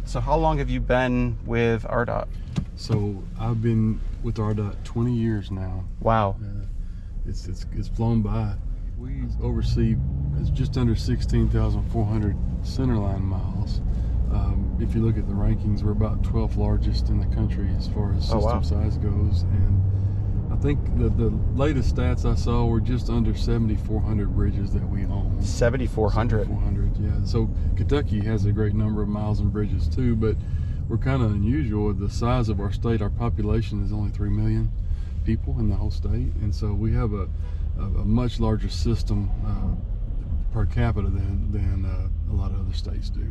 So how long have you been with RDOT? So I've been with RDOT 20 years now. Wow. It's flown by. We oversee just under 16,400 centerline miles. If you look at the rankings, we're about 12th largest in the country as far as system size goes. And I think the latest stats I saw were just under 7,400 bridges that we own. 7,400? 7,400, yeah. So Kentucky has a great number of miles and bridges too, but we're kind of unusual with the size of our state. Our population is only 3 million people in the whole state, and so we have a much larger system per capita than a lot of other states do.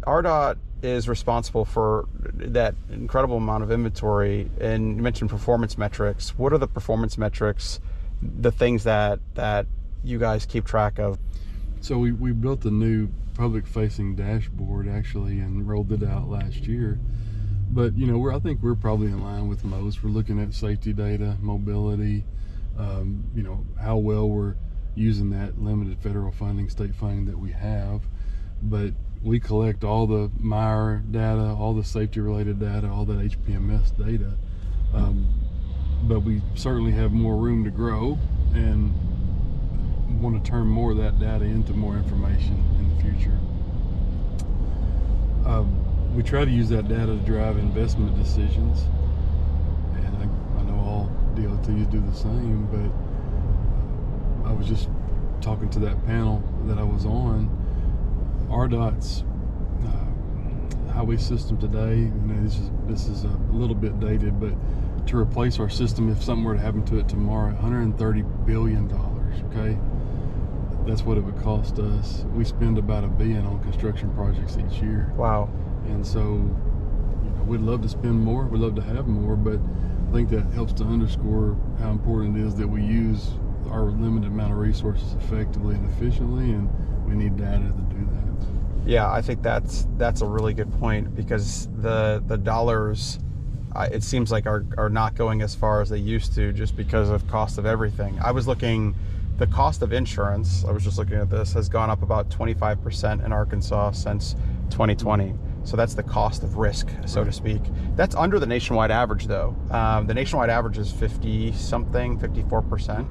RDOT is responsible for that incredible amount of inventory, and you mentioned performance metrics. What are the performance metrics, the things that you guys keep track of? So we built a new public-facing dashboard actually and rolled it out last year. But you know, I think we're probably in line with most. We're looking at safety data, mobility, you know, how well we're using that limited federal funding, state funding that we have. But we collect all the MIRE data, all the safety-related data, all that HPMS data. But we certainly have more room to grow and want to turn more of that data into more information in the future. We try to use that data to drive investment decisions, and I know all DOTs do the same, but I was just talking to that panel that I was on. RDOT's highway system today, you know, this is a little bit dated, but to replace our system, if something were to happen to it tomorrow, $130 billion, okay? That's what it would cost us. We spend about $1 billion on construction projects each year. Wow. And so, you know, we'd love to spend more, we'd love to have more, but I think that helps to underscore how important it is that we use our limited amount of resources effectively and efficiently, and we need data to do that. Yeah, I think that's a really good point, because the dollars, it seems like are not going as far as they used to, just because of cost of everything. I was looking, the cost of insurance, I was just looking at this, has gone up about 25% in Arkansas since 2020. So that's the cost of risk, so to speak. That's under the nationwide average, though. The nationwide average is 50-something, 54%.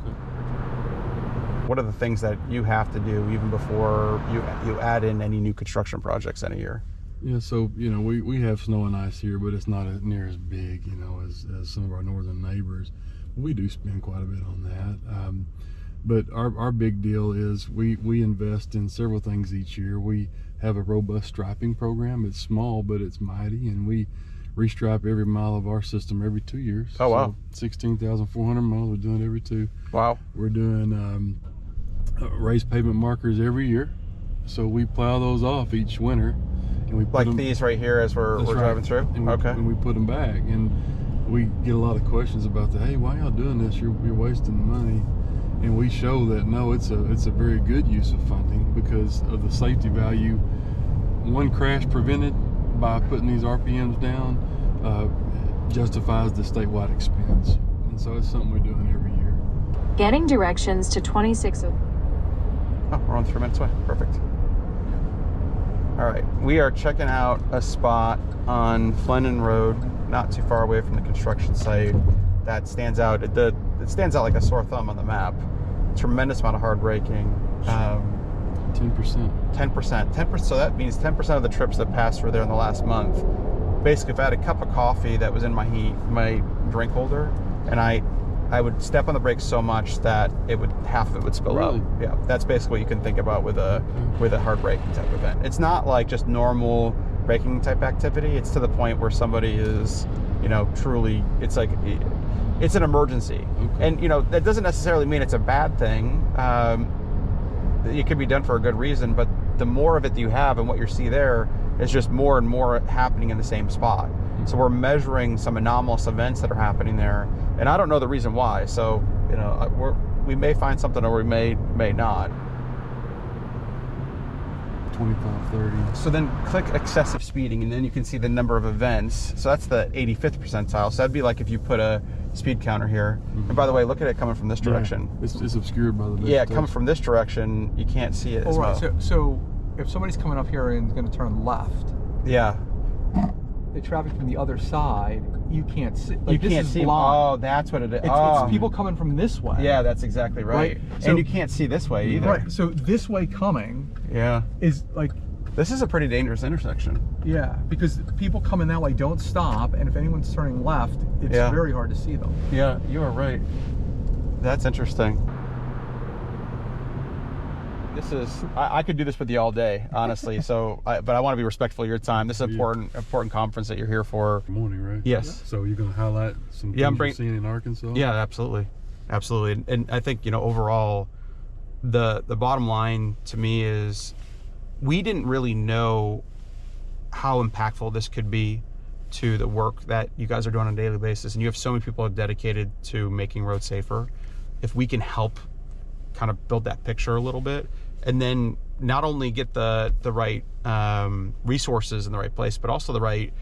What are the things that you have to do even before you add in any new construction projects in a year? Yeah, so, you know, we have snow and ice here, but it's not near as big, you know, as some of our northern neighbors. We do spend quite a bit on that. But our big deal is we invest in several things each year. We have a robust striping program. It's small, but it's mighty, and we restripe every mile of our system every 2 years. Oh, wow. So 16,400 miles, we're doing it every 2. Wow. We're doing raised pavement markers every year. So we plow those off each winter. And we put like them, these right here as we're driving through? And we put them back. And we get a lot of questions about that. Hey, why y'all doing this? You're wasting money. And we show that no, it's a very good use of funding because of the safety value. One crash prevented by putting these RPMs down justifies the statewide expense. And so it's something we're doing every year. Getting directions to 26. Oh, we're on 3 minutes away. Perfect. All right, we are checking out a spot on Flennon Road, not too far away from the construction site, that stands out. It stands out like a sore thumb on the map. Tremendous amount of hard braking. 10%. 10%. So that means 10% of the trips that passed through there in the last month. Basically, if I had a cup of coffee that was in my drink holder, and I would step on the brakes so much that half of it would spill out. Yeah, that's basically what you can think about with a hard braking type event. It's not like just normal braking type activity. It's to the point where somebody is, you know, truly, it's like, it's an emergency. Okay. And, you know, that doesn't necessarily mean it's a bad thing. It could be done for a good reason, but the more of it that you have and what you see there is just more and more happening in the same spot. So we're measuring some anomalous events that are happening there, and I don't know the reason why. So, you know, we may find something, or we may not. 25, 30. So then click excessive speeding, and then you can see the number of events. So that's the 85th percentile. So that'd be like if you put a speed counter here. And by the way, look at it coming from this direction. Yeah, it's obscured by the vegetation. Yeah, coming from this direction, you can't see it as well. So if somebody's coming up here and is going to turn left. Yeah. the traffic from the other side, you can't see. Like, you this can't is see. blind. Oh, that's what it is. It's people coming from this way. Yeah, that's exactly right. So- And you can't see this way either. Right. So this way coming Yeah. is like, This is a pretty dangerous intersection. yeah, because people coming that way don't stop, and if anyone's turning left, it's Yeah. very hard to see them. Yeah, you are right. That's interesting. This is, I could do this with you all day, honestly. But I want to be respectful of your time. This is an important conference that you're here for. Good morning, right? Yes. So you're going to highlight some things you're seeing in Arkansas? Yeah, absolutely. Absolutely. And I think, overall, the bottom line to me is we didn't really know how impactful this could be to the work that you guys are doing on a daily basis. And you have so many people dedicated to making roads safer. If we can help kind of build that picture a little bit, and then not only get the right resources in the right place, but also the right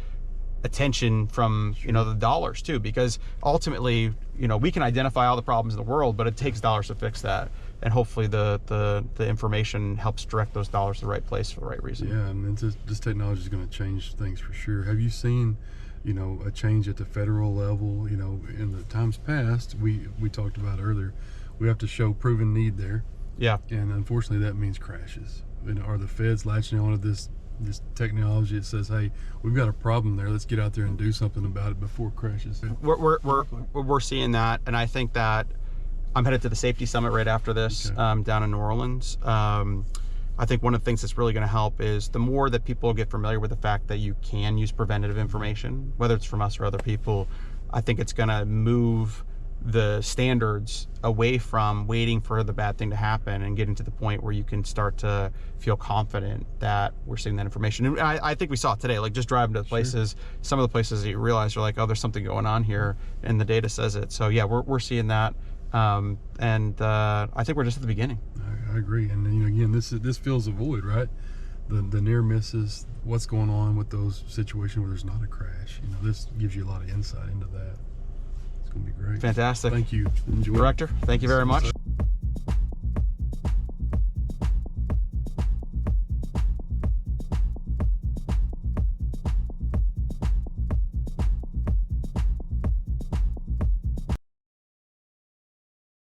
attention from the dollars too, because ultimately we can identify all the problems in the world, but it takes dollars to fix that, and hopefully the information helps direct those dollars to the right place for the right reason. Yeah, and this technology is going to change things for sure. Have you seen a change at the federal level? In the times past, we talked about earlier, we have to show proven need there. Yeah. And unfortunately, that means crashes. Are the feds latching on to this technology that says, hey, we've got a problem there, let's get out there and do something about it before it crashes? We're seeing that, and I think that I'm headed to the safety summit right after this, down in New Orleans. I think one of the things that's really going to help is the more that people get familiar with the fact that you can use preventative information, whether it's from us or other people, I think it's going to move the standards away from waiting for the bad thing to happen and getting to the point where you can start to feel confident that we're seeing that information. And I think we saw it today, like just driving to the places, some of the places that you realize you're like, oh, there's something going on here, and the data says it. So yeah, we're seeing that. And I think we're just at the beginning. I agree. And again, this fills a void, right? The near misses, what's going on with those situations where there's not a crash. This gives you a lot of insight into that. It's going to be great. Fantastic. Thank you. Enjoy. Director, thank you very much.